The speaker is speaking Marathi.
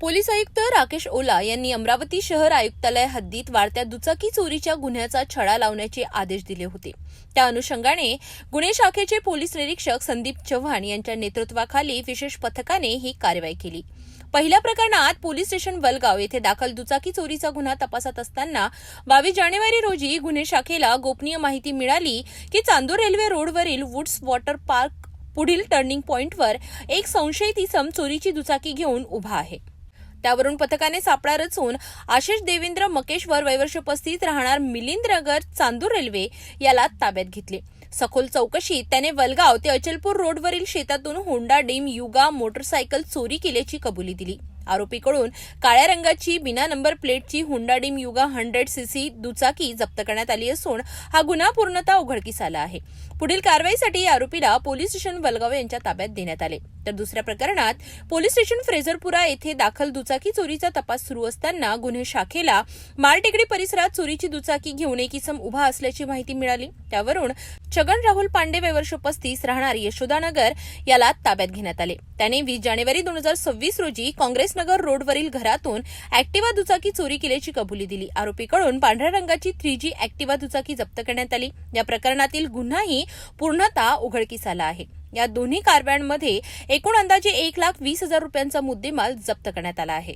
पोलीस आयुक्त राकेश ओला यांनी अमरावती शहर आयुक्तालय हद्दीत वाढत्या दुचाकी चोरीच्या गुन्ह्याचा छडा लावण्याचे आदेश दिले होते। त्या अनुषंगाने गुन्हे शाखेचे पोलीस निरीक्षक संदीप चव्हाण यांच्या नेतृत्वाखाली विशेष पथकाने ही कारवाई केली। पहिल्या प्रकरणात पोलीस स्टेशन वलगाव येथे दाखल दुचाकी चोरीचा गुन्हा तपासत असताना 22 जानेवारी रोजी गुन्हे शाखेला गोपनीय माहिती मिळाली की चांदूर रेल्वे रोडवरील वुड्स वॉटर पार्क पुढील टर्निंग पॉइंटवर एक संशयित इसम चोरीची दुचाकी घेऊन उभा आहे। त्यावरून पथकाने सापळा रचून आशिष देवेंद्र मकेश्वर वयवर्ष 35 राहणार मिलिंदनगर चांदूर रेल्वे याला ताब्यात घेतले। सखोल चौकशीत त्याने वलगाव ते अचलपूर रोडवरील शेतातून होंडा डीम युगा मोटरसायकल चोरी केल्याची कबुली दिली। आरोपीकडून काळ्या रंगाची बिना नंबर प्लेटची होंडा डीम युगा 100cc दुचाकी जप्त करण्यात आली असून हा गुन्हा पूर्णतः उघडकीस आला आहे। पुढील कारवाईसाठी आरोपीला पोलीस स्टेशन वलगाव यांच्या ताब्यात देण्यात आले। तर दुसऱ्या प्रकरणात पोलीस स्टेशन फ्रेझरपुरा येथे दाखल दुचाकी चोरीचा तपास सुरू असताना गुन्हे शाखेला मालटेकडी परिसरात चोरीची दुचाकी घेऊन एक इसम उभा असल्याची माहिती मिळाली। त्यावरून छगन राहुल पांडे वयवर्ष 35 राहणार यशोदानगर याला ताब्यात घेण्यात आले। त्याने 20 जानेवारी 2026 रोजी काँग्रेसनगर रोडवरील घरातून ऍक्टिवा दुचाकी चोरी केल्याची कबुली दिली। आरोपीकडून पांढऱ्या रंगाची 3G ऍक्टिवा दुचाकी जप्त करण्यात आली। या प्रकरणातील गुन्हाही पूर्णतः उघडकीस आला आहे। या दोन्ही कारवायांमध्ये एकूण अंदाजे 1,20,000 रुपयांचा मुद्देमाल जप्त करण्यात आला आहे।